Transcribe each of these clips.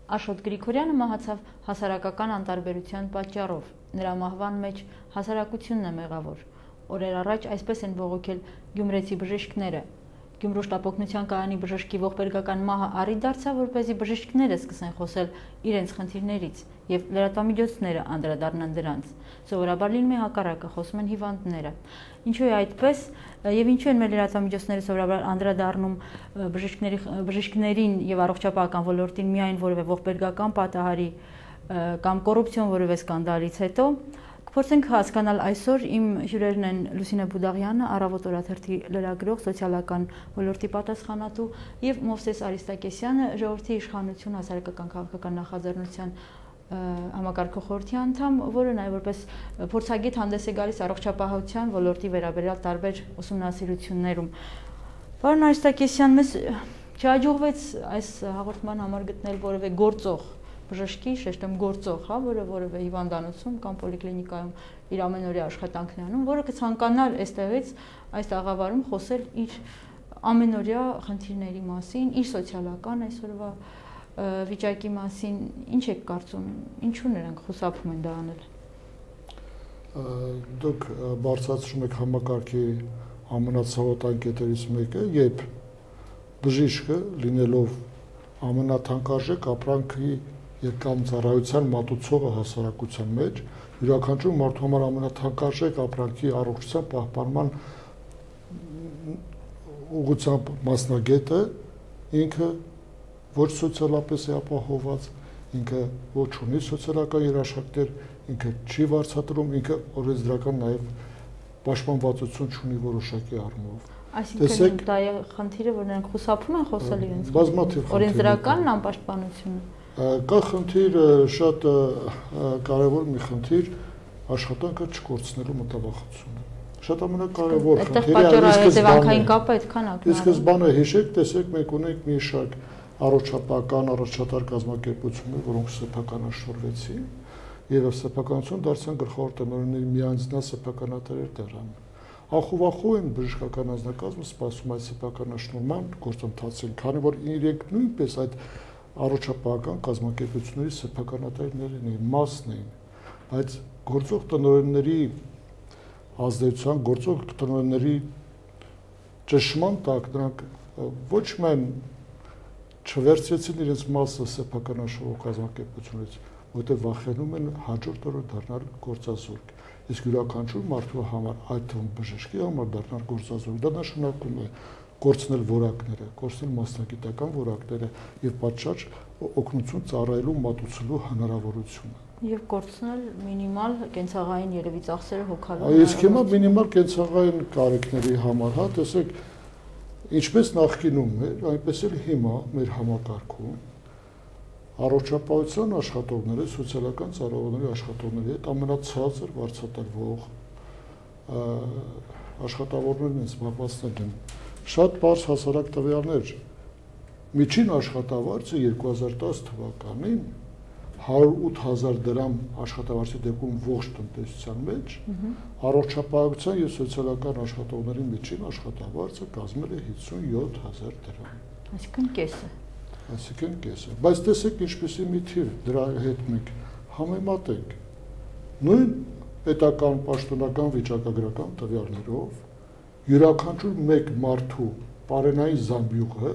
Աշոտ Գրիգորյանը մահացավ հասարակական անտարբերության պատճառով։ Նրա մահվան մեջ հասարակությունն է մեղավոր։ Օրեր առաջ այսպես են բողոքել գյումրեցի բժիշկները։ Գյումրու շտապօգնության կայանի բժշկի ողբերգական մահը առիթ դարձավ, որպեսզի բժիշկները սկսեն խոսել իրենց խնդիրներից եւ լրատվամիջոցները անդրադառնան դրանց։ Սովորաբար լինում է հակառակը, խոսում են հիվանդները։ Ինչու է այդպես եւ ինչու են մեր լրատվամիջոցները սովորաբար անդրադառնում բժիշկներին եւ առողջապահական ոլորտին միայն որևէ ողբերգական պատահարի կամ կոռուպցիոն որևէ սկանդալից հետո։ Փորձենք հասկանալ այսօր իմ հյուրերն են Լուսինե Բուդաղյանը, Առավոտ օրաթերթի լրագրող, սոցիալական ոլորտի պատասխանատու եւ Մովսես Արիստակեսյանը, ժողովրդի իշխանություն հասարակական քաղաքական նախաձեռնության համակարգող խորհրդի անդամ, որը նաեւ որպես փորձագետ հանդես է գալիս առողջապահության ոլորտի վերաբերյալ տարբեր ուսումնասիրություններում։ Պարոն Արիստակեսյան, մեզ չհաջողվեց այս հաղորդման համար գտնել որևէ գործող բժշկի, շեշտեմ գործող, որը որևէ հիվանդանոցում կամ պոլիկլինիկայում իր ամենօրյա աշխատանքն է անում, որը կցանկանար այստեղից այս աղավարում խոսել իր ամենօրյա խնդիրների մասին, իր սոցիալական այսօրվա վիճակի մասին։ Ինչ եք կարծում, ինչու նրանք խուսափում են դա անել։ Դուք բարձրացնում եք համակարգի ամենացավոտ անկետերից մեկը, երբ բժիշկը լինելով ամենաթանկարժեք ապրանքի կամ ծառայության մատուցողը հասարակության մեջ, յուրաքանչյուր մարդու համար ամենաթանկարժեք ապրանքի առողջության պահպանման ուղղությամբ մասնագետը, ինքը ոչ սոցիալապես է ապահովված, ինքը ոչ ունի սոցիալական երաշխիքներ, ինքը չի վարձատրում, ինքը օրենսդրական նաև պաշտպանվածություն չունի որոշակի առումով։ Այսինքն դա է խնդիրը, որ նրանք խուսափում են խոսել իրենց օրենսդրական անպաշտպանությունը։ Կա խնդիր, շատ կարևոր մի խնդիր, աշխատանքը չկորցնելու մտավախությունը։ Շատ ամենակարևոր խնդիրը։ Ի սկզբանե հիշեք, տեսեք, մենք ունենք մի շարք առողջապահական առաջատար կազմակերպություններ, որոնք սեփականաշնորհվեցին եւ սեփականություն դարձան գլխավոր տնօրենների միանձնյալ սեփականատերեր դառան։ Ախով են բժշկական անձնակազմը սպասում այդ սեփականաշնորհման գործընթացին, քանի որ իրենք նույնպես այդ առողջապահական կազմակերպությունների սեփականատերերն էին, մասն էին, բայց գործող տնօրենների ազդեցության, գործող տնօրենների ճնշման տակ նրանք ոչ միայն չվերցրեցին իրենց մասը սեփականաշնորհող կազմակերպությունից, որտեղ վախենում են հաջորդ օրը դառնալ գործազուրկ։ Իսկ յուրաքանչյուր մարդու համար, այդ թվում բժշկի համար դառնալ գործազուրկ, դա նշանակում է կորցնել որակները, կորցնել մասնագիտական որակները եւ պատշաճ օգնություն ծառայելու մատուցելու հնարավորությունը։ Եվ կորցնել մինիմալ կենցաղային երևի ծախսերը հոգալու։ Իսկ հիմա մինիմալ կենցաղային կարիքների համար, տեսեք, ինչպես նախկինում էր, այնպես էլ հիմա մեր համակարգում առողջապահության աշխատողները, սոցիալական ծառայողների աշխատողների հետ ամենացածր վարձատրվող աշխատավորներն են զբաղվածներ են։ Շատ բարձ հասարակ տվյալներ։ Միջին աշխատավարձը 2010 թվականին 108,000 դրամ աշխատավարձի դեպքում ողջ տնտեսության մեջ, առողջապահության եւ սոցիալական աշխատողների միջին աշխատավարձը կազմել է 57,000 դրամ։ Այսինքն կեսը։ Այսինքն կեսը։ Բայց տեսեք ինչպեսի մի թիվ դրա հետ մենք համեմատենք։ Նույն պետական պաշտոնական վիճակագրական տվյալներով յուրաքանչյուր մեկ մարդու պարենային զամբյուղը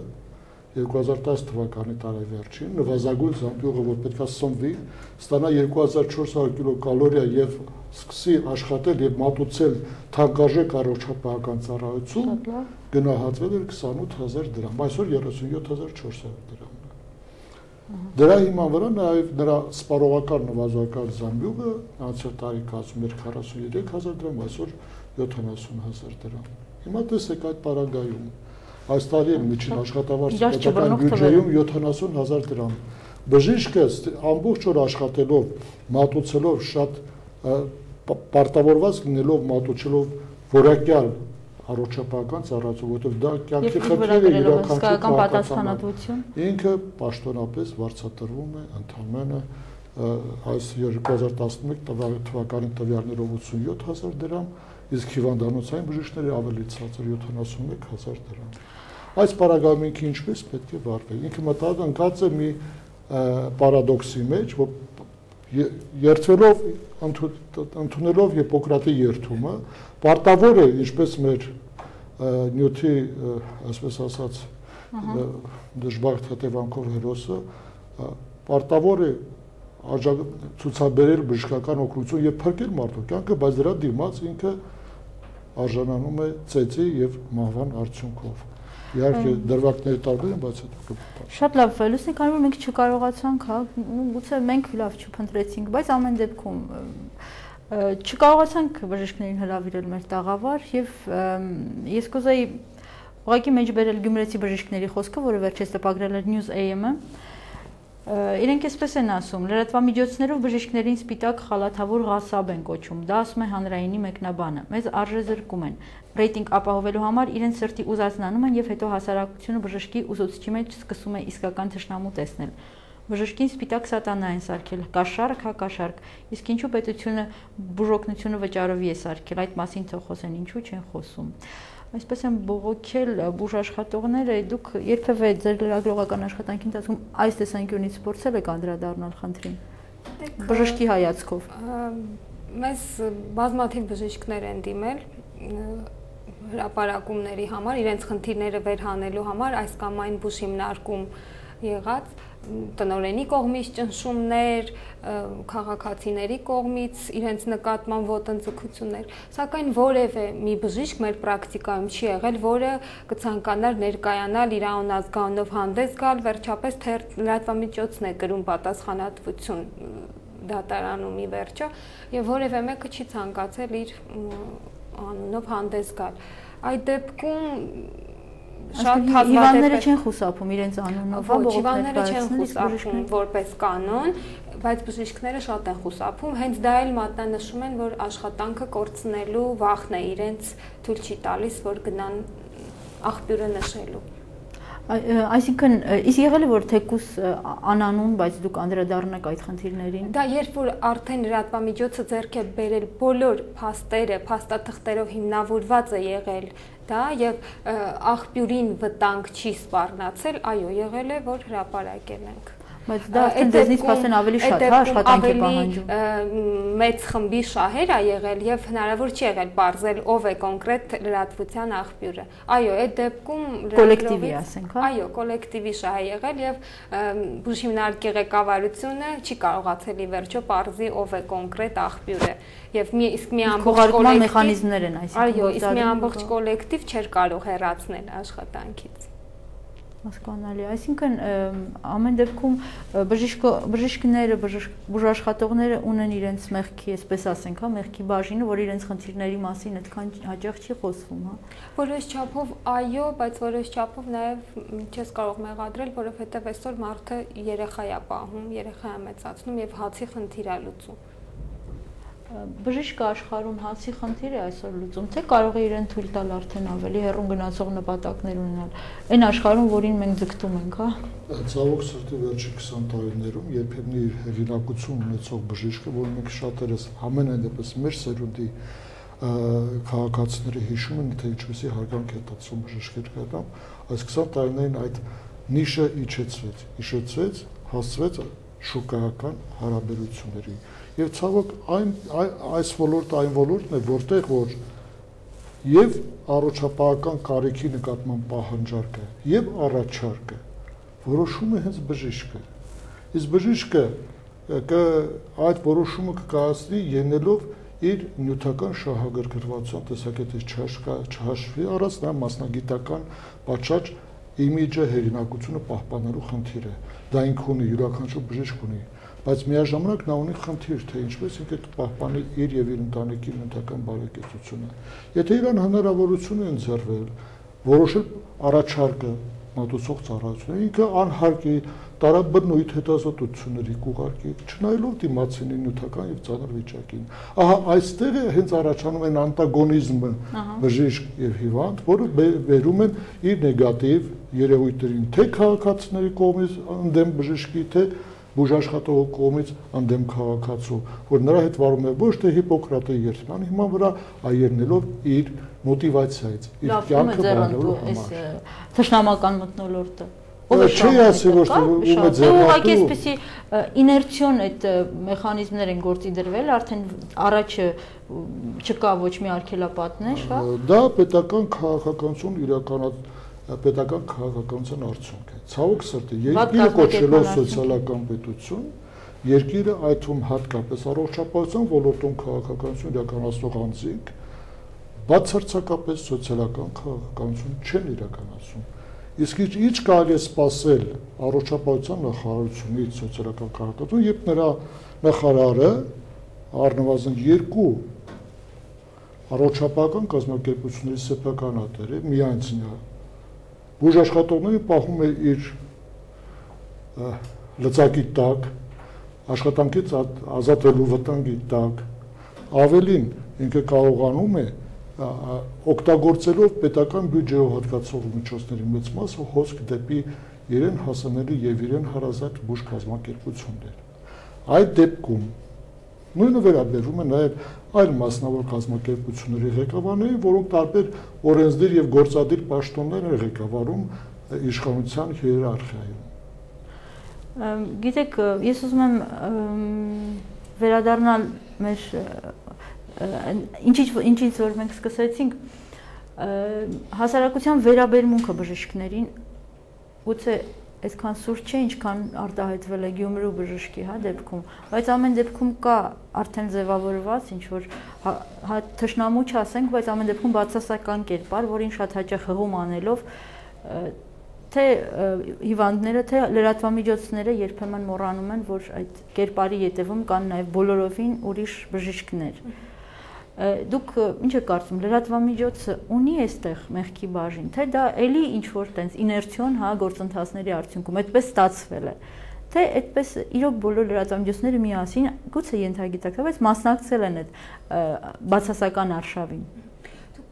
2010 թվականի տարեվերջին նվազագույն զամբյուղը, որ պետք է սնվի, ստանա 2400 կիլոկալորիա եւ սկսի աշխատել եւ մատուցել թանկարժեք առողջապահական ծառայություն, գնահատվել էր 28000 դրամ, այսօր 37400 դրամ։ Դրա հիման վրա նաեւ նրա սպառողական նվազագույն զամբյուղը անցյալ տարի կազմում էր 43000 դրամ, այսօր 70000 դրամ։ Հիմա տեսեք այդ պարագայում այս տարի միջին աշխատավարձը պետական բյուջեում 70000 դրամ։ Բժիշկը ամբողջ օր աշխատելով, մատուցելով շատ պարտավորված լինելով մատուցելով որակյալ առողջապահական ծառայություն, որտեղ դա կյանքի խնդիր է յուրաքանչյուր պատասխանատվություն։ Ինքը պաշտոնապես վարձատրվում է ընդամենը այս 2011 թվականի տվյալներով 87000 դրամ, իսկ հիվանդանոցային բժիշկների ավելի ցածր 71000 դրամ։ Այս պարագայում ինքը ինչպես պետք է վարվի։ Ինքը մտածած է մի պարադոքսի մեջ, որ երթվելով ընդունելով Հիպոկրատի երթումը, պարտավոր է, ինչպես մեր նյութի, այսպես ասած, դժբախտ հետևանքով հերոսը, պարտավոր է ցուցաբերել բժշկական օգնություն եւ փրկել մարդու կյանքը, բայց դրա դիմաց ինքը արժանանում է ծեծի եւ մահվան արդյունքով։ Իհարկե դրվագների տարբեր են, բայց հետո շատ լավ, լուսնի, քանի որ մենք չկարողացանք, հա, գուցե մենք լավ չփնտրեցինք, բայց ամեն դեպքում չկարողացանք բժիշկներին հրավիրել մեր տաղավար եւ ես կուզեի ուղղակի մեջբերել գյումրեցի բժիշկների խոսքը, որը վերջերս տպագրել էր News AM-ը։ Իրենք այսպես են ասում, լրատվամիջոցներով բժիշկներին սպիտակ խալաթավոր ղասաբ են կոչում, դա ասում է հանրայինի մեկնաբանը, մեզ արժեզրկում են, ռեյտինգ ապահովելու համար իրենց սրտի ուզածնանում են եւ հետո հասարակությունը բժշկի ուսուցչի մեջ սկսում է իսկական թշնամու տեսնել։ Բժշկին սպիտակ սատանա են սարքել, կաշառք, հա կաշառք, իսկ ինչու պետությունը բուժօգնությունը վճարովի է սարքել, այդ մասին թող խոսեն, ինչու չեն խոսում։ Այսպես են բողոքել բուժաշխատողները, դուք երբևէ ձեր լրագրողական աշխատանքի ընթացքում այս տեսանկյունից փորձել եք անդրադառնալ խնդրին։ Բժշկի հայացքով։ Մեզ բազմաթիվ բժիշկներ են դիմել հրապարակումների համար, իրենց խնդիրները վերհանելու համար, այս կամ այն բուժ հիմնարկում եղած տնօրենի կողմից ճնշումներ, քաղաքացիների կողմից իրենց նկատմամբ ոտնձգություններ, սակայն որևէ մի բժիշկ մեր պրակտիկայում չի եղել, որը կցանկանար ներկայանալ իր անազգանով հանդես գալ, վերջապես թե լրատվամիջոցն է կրում պատասխանատվություն դատարանումի վերջը, եւ որևէ մեկը չի ցանկացել իր անունով հանդես գալ։ Այդ դեպքում շատ հիվանդները չեն խուսափում իրենց անունով, հիվանդները չեն խուսափում որպես կանոն, բայց բժիշկները շատ են խուսափում, հենց դա էլ մատնանշում են, որ աշխատանքը կորցնելու վախն է իրենց թույլ չի տալիս, որ գնան աղբյուրը նշելու։ Այսինքն, իսկ եղել է որ թեկուս անանուն, բայց դուք անդրադառնաք այդ խնդիրներին։ Դա երբ որ արդեն լրատվամիջոցը ձեռք է բերել բոլոր փաստերը, փաստաթղթերով հիմնավորված է եղել դա եւ աղբյուրին վտանգ չի սպառնացել, այո, եղել է որ հրապարակել ենք։ Բայց դա դեզնից փաստեն ավելի շատ հա աշխատանք է պահանջում։ Մեծ խմբի շահեր է եղել եւ հնարավոր չի եղել բարձել ով է կոնկրետ լրատվության աղբյուրը։ Այո, այդ դեպքում կոլեկտիվի ասենք, հա։ Այո, կոլեկտիվի շահ է եղել եւ բուժհիմնարկի ղեկավարությունը չի կարողացել ի վերջո բարձի ով է կոնկրետ աղբյուրը։ Եվ իսկ մի ամբողջ կոլեկտիվ մեխանիզմներ են, այսինքն։ Այո, իսկ մի ամբողջ կոլեկտիվ չէր կարող հեռացնել աշխատանքից։ Հասկանալի, այսինքն ամեն դեպքում բժիշկները, բուժաշխատողները ունեն իրենց մեղքի, այսպես ասենք, հա, մեղքի բաժինը, որ իրենց խնդիրների մասին այդքան հաճախ չի խոսվում, հա։ Որոշ չափով այո, բայց որոշ չափով նաև չես կարող մեղադրել, որովհետև այսօր մարդը երեխա է պահում, երեխա է մեծացնում եւ հացի խնդիր է լուծում։ Բժիշկը աշխարհում հացի խնդիր է այսօր լուծում, թե կարող է իրեն թույլ տալ արդեն ավելի հեռուն գնացող նպատակներ ունենալ։ Այն աշխարհում, որին մենք ձգտում ենք, հա։ Ցավոք սրտի վերջին 20 տարիներում երբեմն իր հեղինակություն ունեցող բժիշկը, որ մենք շատերս ամենայն դեպս մեր սերունդի քաղաքացիները հիշում են, թե ինչպեսի հարգանք է տածում բժիշկեր կան, այս 20 տարիներին այդ նիշը իջեցվեց, հասցվեց շուկայական հարաբերությունների։ Եվ ցավոք այս ոլորտը այն ոլորտն է, որտեղ որ եւ առողջապահական կարիքի նկատմամբ պահանջարկը եւ առաջարկը որոշում է հենց բժիշկը։ Իսկ բժիշկը այդ որոշումը կկայացնի ելնելով իր նյութական շահագրգռվածության տեսակետից չհաշվի առած նա մասնագիտական պատշաճ իմիջը հեղինակությունը պահպանելու խնդիր է։ Դա ինքը ունի, յուրաքանչյուր բժիշկ ունի, բայց միաժամանակ նա ունի խնդիր, թե ինչպես ինքը կպահպանի իր եւ իր ընտանիքի նյութական բարեկեցությունը։ Եթե իրան հնարավորություն են ձեռվել որոշել առաջարկը մատուցող ծառայությունը, ինքը անհարկի տարաբնույթ հետազոտությունների կուղարկի, չնայելով դիմացինի նյութական եւ ծանր վիճակին։ Ահա այստեղ է հենց առաջանում են անտագոնիզմը բժիշկ եւ հիվանդ, որը վերում են իր նեգատիվ երևույթերին, թե քաղաքացիների կողմից ընդդեմ բժշկի, թե բուժաշխատողի կողմից ընդդեմ քաղաքացու, որ նրա հետ վարում է ոչ թե Հիպոկրատի երթման հիման վրա, այլ ելնելով իր մոտիվացիայից, իր կյանքը բարելավելու համար։ Թշնամական մթնոլորտը։ ով է շահում, ուղղակի այսպեսի իներցիոն այդ մեխանիզմներ են գործի դրվել, արդեն առաջը չկա ոչ մի արգելապատներ, հա։ Դա պետական քաղաքականության արդյունք է։ Ցավոք սրտի, երկիրը կոչելով սոցիալական պետություն, երկիրը այդ թվում հատկապես առողջապահության ոլորտում քաղաքականություն իրականացնող անձինք բացարձակապես սոցիալական քաղաքականություն չեն իրականացնում։ Իսկ ինչ կարելի է սպասել առողջապահության նախարարությունից սոցիալական քաղաքականություն, երբ նրա նախարարը առնվազն 2 առողջապահական կազմակերպությունների սեփականատեր է, միանձնյա բուժաշխատողներին պահում է իր լծակի տակ, աշխատանքից ազատվելու վտանգի տակ, ավելին ինքը կարողանում է օգտագործելով պետական բյուջեով հատկացող միջոցների մեծ մասը հոսք դեպի իրեն հասանելի եւ իրեն հարազատ բուժ կազմակերպություններ։ Այդ դեպքում նույնը վերաբերում է նաեւ այլ մասնավոր կազմակերպությունների ղեկավարներին, որոնք տարբեր օրենսդիր եւ գործադիր պաշտոններ են ղեկավարում իշխանության հիերարխիայում։ Գիտեք, ես ուզում եմ վերադառնալ մեր ինչից որ մենք սկսեցինք հասարակության վերաբերմունքը բժիշկներին, գուցե այսքան սուրճ չէ, ինչքան արտահայտվել է Գյումրու բժշկի, հա, դեպքում, բայց ամեն դեպքում կա արդեն ձևավորված ինչ որ թշնամու չասենք, բայց ամեն դեպքում բացասական կերպար, որին շատ հաճախ հղում անելով թե հիվանդները, թե լրատվամիջոցները երբեմն մոռանում են, որ այդ կերպարի ետևում կան նաև բոլորովին ուրիշ բժիշկներ։ Դուք ինչ եք կարծում, լրատվամիջոցը ունի այստեղ մեղքի բաժին, թե դա էլի ինչ որ տենց իներցիոն, հա, գործընթացների արդյունքում այդպես ստացվել է, թե այդպես իրոք բոլոր լրատվամիջոցները միասին գուցե ենթագիտակցել, բայց մասնակցել են այդ բացասական արշավին։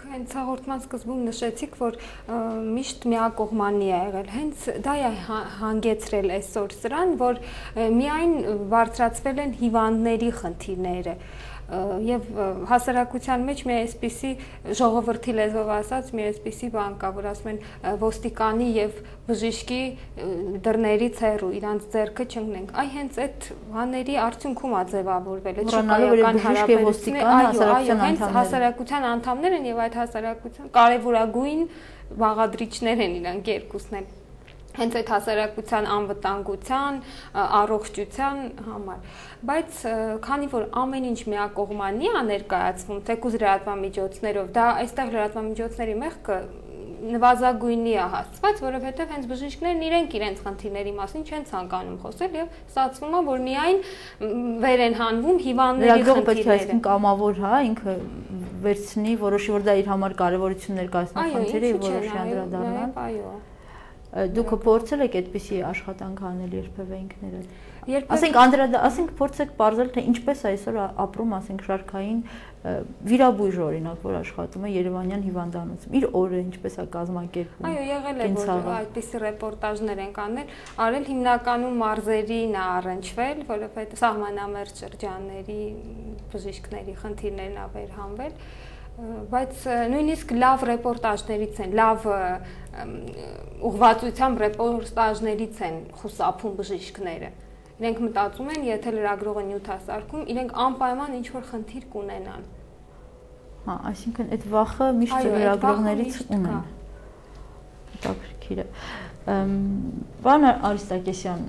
Հենց հաղորդման սկզբում նշեցիք, որ միշտ միակողմանի է եղել, հենց դա է հանգեցրել այսօր սրան, որ միայն բարձրացվել են հիվանդների խնդիրները եւ հասարակության մեջ մի այսպիսի ժողովրդի լեզվով ասած մի այսպիսի բան կա, որ ասում են ոստիկանի եւ բժիշկի դռներից հեռու իրանց ձեռքը չընկնենք։ Այ հենց այդ բաների արդյունքում է ձևավորվել այդ շոկայական հարաբերությունները, հենց հասարակության անդամներ են եւ այդ հասարակության կարևորագույն բաղադրիչներ են իրանք երկուսն են։ Հենց այդ հասարակության անվտանգության, առողջության համար, բայց քանի որ ամեն ինչ միակողմանի է ներկայացվում, թեկուզ լրատվամիջոցներով, դա այստեղ լրատվամիջոցների մեղքը նվազագույնի է հասցված, որովհետև հենց բժիշկներն իրենց խնդիրների մասին չեն ցանկանում խոսել եւ ստացվում է, որ միայն վեր են հանվում հիվանդների խնդիրները։ Կամավոր, հա, ինքը վերցնի, որոշի որ դա իր համար կարևորություն ներկայացնող խնդիր է, որոշի անդրադառնալ։ Այո։ Դուք փորձել եք այդպիսի աշխատանք անել երբևէ ինքներդ։ Ասենք փորձեք ողջել, թե ինչպես այսօր ապրում, ասենք շարքային վիրաբույժ օրինակ, որ աշխատում է Երևանյան հիվանդանոցում, իր օրը ինչպես է կազմակերպում։ Այո, եղել է, որ այդպիսի ռեպորտաժներ են արել, հիմնականում մարզերին է առնչվել, որովհետև սահմանամերձ շրջանների բժիշկների խնդիրներն է վերհանվել, բայց նույնիսկ լավ ռեպորտաժներից են, լավ ուղղվածությամբ ռեպորտաժներից են խուսափում բժիշկները։ Իրենք մտածում են, եթե լրագրողը նյութ է սարքում, իրենք անպայման ինչ-որ խնդիր կունենան։ Հա, այսինքն այդ վախը միշտ լրագրողներից ունեն։ Հետաքրքիր է։ Պարոն Արիստակեսյան,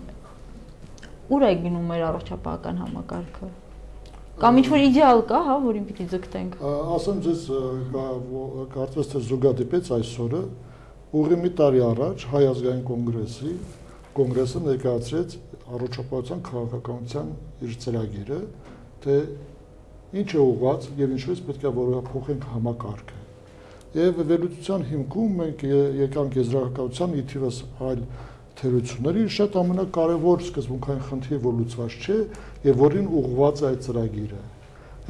ուր է գնում մեր առողջապահական համակարգը։ Կամ ինչ-որ իդեալ կա, հա, որին պիտի ձգտենք։ Ասեմ ձեզ, կարծես թե զուգադիպեց այսօրը, ուղի մի տարի առաջ Հայ ազգային կոնգրեսը ներկայացրեց առողջապահության քաղաքականության իր ծրագիրը, թե ինչ է ուղղված եւ ինչպես պետք է որոշենք համակարգը։ Եվ վերլուծության հիմքում մենք եկանք եզրակացության ի թիվս այլ թերությունների շատ ամենակարևոր սկզբունքային խնդիր, որ լուծված չէ եւ որին ուղղված է այդ ծրագիրը։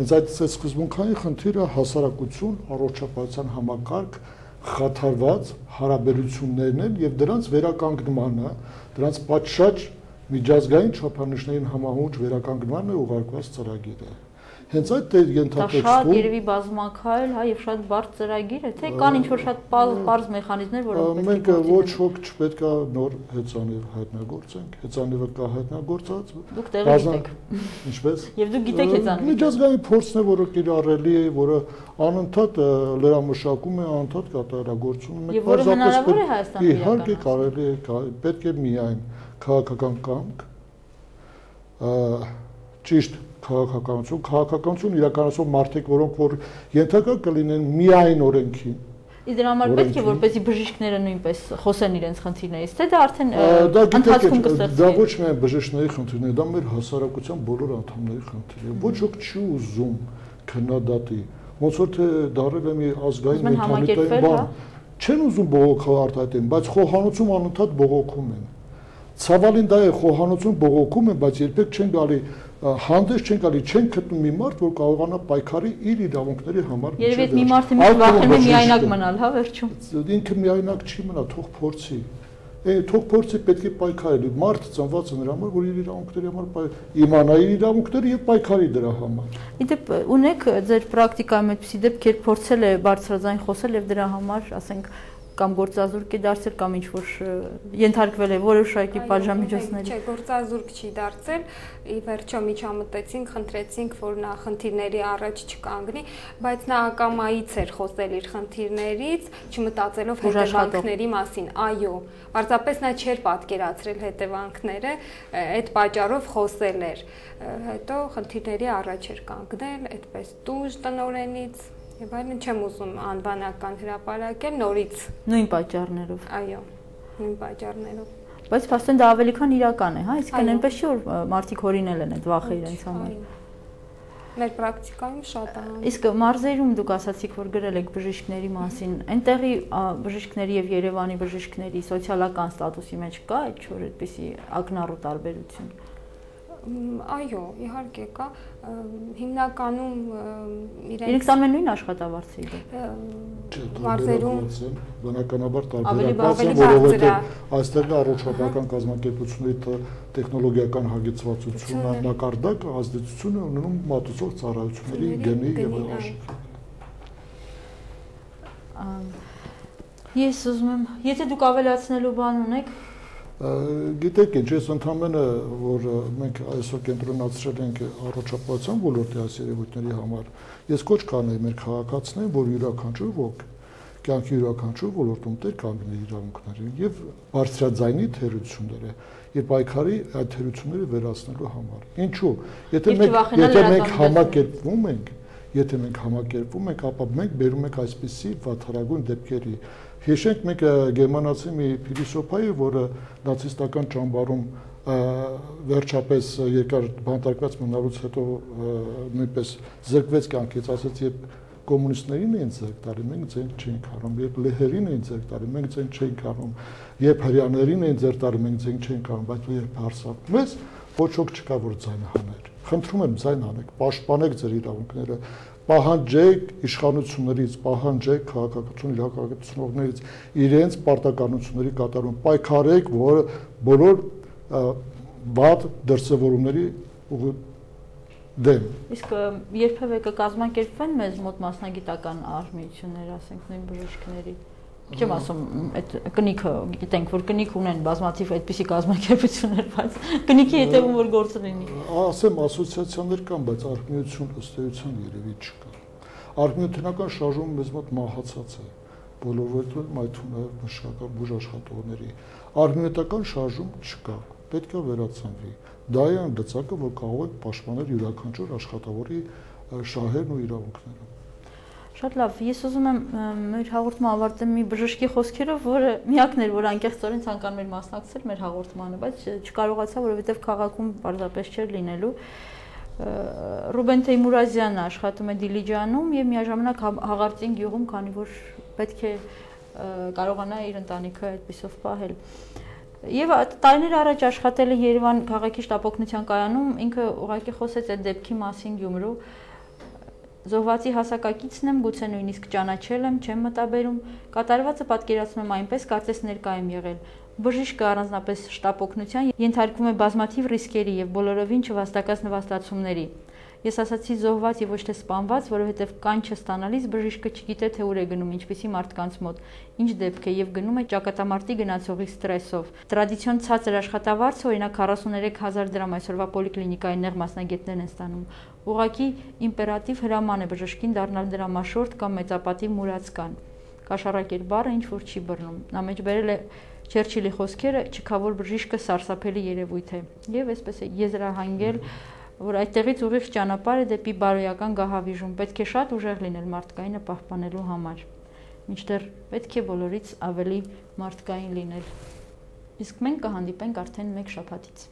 Հենց այդ սկզբունքային խնդիրը հասարակություն, առողջապահության համակարգ խաթարված հարաբերություններն են եւ դրանց վերականգնմանը, դրանց պատշաճ միջազգային չափանիշներին համահունչ վերականգնմանն է ուղարկված ծրագիրը։ հենց այդ ենթատեքստում շատ երևի բազմակայել, հա, եւ շատ բարդ ծրագիր է, թե կան ինչ-որ շատ պարզ մեխանիզմներ, որոնք մենք ոչ ոք չպետք է նոր հեծանիվ հայտնագործենք, հեծանիվը կա հայտնագործած։ Դուք տեղի գիտեք։ Ինչպես։ Եվ դուք գիտեք հեծանիվը։ Միջազգային փորձն է, որը կիրառելի է, որը անընդհատ լրամշակում է, անընդհատ կատարելագործում է։ Եվ որը հնարավոր է Հայաստանում իհարկե կարելի է, պետք է միայն քաղաքական կամք, ճիշտ քաղաքականություն իրականացող մարդիկ, որոնք որ ենթակա կլինեն միայն օրենքին։ Իսկ դրա համար պետք է որպեսզի բժիշկները նույնպես խոսեն իրենց խնդիրներից, թե դա արդեն ընթացքում կստեղծվի։ Դա ոչ միայն բժիշկների խնդիրն է, դա մեր հասարակության բոլոր անդամների խնդիրն է։ Ոչ ոք չի ուզում քննադատի, ոնց որ թե դարել է մի ազգային մենթալիտետային բան։ Չեն ուզում բողոքել արտահայտեն, բայց խոհանոցում անընդհատ բողոքում են։ Ցավալին դա է, խոհանոցում բողոքում են, բայց երբեք չեն գալի հանդես չեն գալի, չեն գտնում մի մարդ, որ կարողանա պայքարի իր իրավունքների համար։ Երևի այդ մի մարդը միշտ վախենում է միայնակ մնալ, հա, վերջում։ Ինքը միայնակ չի մնա, թող փորձի։ Թող փորձի, պետք է պայքարի։ Մարդ ծնված է նրա համար, որ իր իրավունքների համար իմանա իր իրավունքները եւ պայքարի դրա համար։ Իդեպ ունեք ձեր պրակտիկայում այդպիսի դեպքեր, փորձել է բարձրաձայն խոսել եւ դրա համար, ասենք, կամ գործազուրկ է դարձել կամ ինչ որ ենթարկվել է որոշակի պատժամիջոցների։ Չէ, գործազուրկ չի դարձել, ի վերջո միջամտեցինք, խնդրեցինք, որ նա խնդիրների առաջ չկանգնի, բայց նա ակամայից էր խոսել իր խնդիրներից, չմտածելով հետևանքների մասին։ Այո, պարզապես նա չէր պատկերացրել հետևանքները, այդ պատճառով խոսել էր։ Հետո խնդիրների առաջ էր կանգնել, այդպես տուժ տնօրենից Եվ այլն չեմ ուզում անվանական հրապարակել նորից։ Նույն պատճառներով։ Այո, նույն պատճառներով։ Բայց փաստորեն դա ավելի քան իրական է, հա, այսինքն այնպես չի որ մարդիկ հորինել են այդ վախը իրենց համար։ Մեր պրակտիկայում շատ է։ Իսկ մարզերում դուք ասացիք, որ գրել եք բժիշկների մասին, այնտեղի բժիշկների եւ Երևանի բժիշկների սոցիալական ստատուսի մեջ կա այդ չէ՞ այդպիսի ակնառու տարբերություն։ Այո, իհարկե կա, հիմնականում իրենք ստանում են նույն աշխատավարձը։ Մարզերում բնականաբար տարբերակված են, որովհետև այստեղ առողջապահական կազմակերպությունների տեխնոլոգիական հագեցվածությունը, մակարդակը ազդեցություն է ունենում մատուցող ծառայությունների գնի եւ աշխարհի։ Ես ուզում եմ, եթե դուք ավելացնելու բան ունեք, Գիտեք ինչ, ես ընդհանրապես որ մենք այսօր կենտրոնացրել ենք առողջապահության ոլորտի այս երևույթների համար, ես կոչ կանեի մեր քաղաքացիներին, որ յուրաքանչյուր ոք կյանքի յուրաքանչյուր ոլորտում տեր կանգնի իրավունքներին եւ բարձրաձայնի թերությունները եւ պայքարի այդ թերությունները վերացնելու համար։ Ինչու՞, եթե մենք համակերպվում ենք, ապա մենք բերում ենք այսպիսի վատթարագույն դեպքերի։ Հիշենք մենք գերմանացի մի փիլիսոփայի, որը նացիստական ճամբարում վերջապես երկար բանտարկված մնալուց հետո նույնպես զրկվեց կյանքից, ասաց, երբ կոմունիստներին էին ձեռք տալի, մենք ձեռք չենք առնում, երբ լեհերին էին ձեռք տալի, մենք ձեռք չենք առնում, երբ հրեաներին էին ձեռք տալի, մենք ձեռք չենք առնում, բայց երբ հարձակվում ես, ոչ ոք չկա որ ձայն հաներ։ Խնդրում եմ ձայն անեք, պաշտպանեք ձեր իրավունքները, պահանջեք իշխանություններից, պահանջեք քաղաքականություն իրականացնողներից իրենց պարտականությունների կատարում, պայքարեք, որ բոլոր վատ դրսևորումների դեմ։ Իսկ երբևէ կկազմակերպվեն մեզ մոտ մասնագիտական արհմիություններ, ասենք նույն բժիշկների։ Չեմ ասում, այդ կնիքը, գիտենք, որ կնիկ ունեն բազմաթիվ այդպիսի կազմակերպություններ, բայց կնիքի հետևում որ գործ լինի։ Ասեմ, ասոցիացիաներ կան, բայց արհմիություն ըստ էության երևի չկա։ Արհմիությունական շարժումը մեզ մոտ մահացած է, բոլորովին մայթուն է մշակական բուժ աշխատողների։ Արհմիական շարժում չկա, պետք է վերացնվի։ Դա է այն լծակը, որ կարող է պաշտպանել յուրաքանչյուր աշխատավորի շահերն ու իրավունքները։ Շատ լավ, ես ուզում եմ մեր հաղորդումը ավարտեմ մի բժշկի խոսքերով, որը միակն էր, որ անկեղծորեն ցանկանում էր մասնակցել մեր հաղորդմանը, բայց չկարողացա, որովհետև քաղաքում պարզապես չէր լինելու։ Ռուբեն Թեյմուրազյանը աշխատում է Դիլիջանում եւ միաժամանակ Հաղարծին գյուղում, քանի որ պետք է կարողանա իր ընտանիքը այդպիսով պահել։ Եվ տարիներ առաջ աշխատել է Երևան քաղաքի շտապօգնության կայանում, ինքը ուղղակի խոսեց այդ դեպքի մասին Գյումրու։ Զոհվածի հասակակիցն եմ, գուցե նույնիսկ ճանաչել եմ, չեմ մտաբերում, կատարվածը պատկերացնում եմ այնպես, կարծես ներկա եմ եղել։ Բժիշկը առանձնապես շտապօգնության ենթարկվում է բազմաթիվ ռիսկերի եւ բոլորովին չվաստակած նվաստացումների։ Ես ասացի զոհված եւ ոչ թե սպանված, որովհետեւ կան չստանալիս բժիշկը չգիտե թե ուր է գնում, ինչպիսի մարդկանց մոտ, ինչ դեպք է եւ գնում է ճակատամարտի գնացողի ստրեսով։ Տրադիցիոն ցածր աշխատավարձը, օրինակ 43000 դրամ այսօրվա պոլիկլինիկայի նեղ մասնագետներն են ստանում։ Ուղղակի իմպերատիվ հրաման է բժշկին դառնալ դրամաշորտ կամ մեծապատիվ մուրացկան։ Կաշառակեր բառը ինչ որ չի բռնում։ Նա մեջ բերել է Չերչիլի խոսքերը, չքավոր բժիշկը սարսափելի երևույթ է։ Եվ այսպես է եզրահանգել, որ այդտեղից ուղիղ ճանապարհ է դեպի բարոյական գահավիժում։ Պետք է շատ ուժեղ լինել մարդկայինը պահպանելու համար։ Մինչդեռ պետք է բոլորից ավելի մարդկային լինել։ Իսկ մենք կհանդիպենք արդեն մեկ շաբաթից։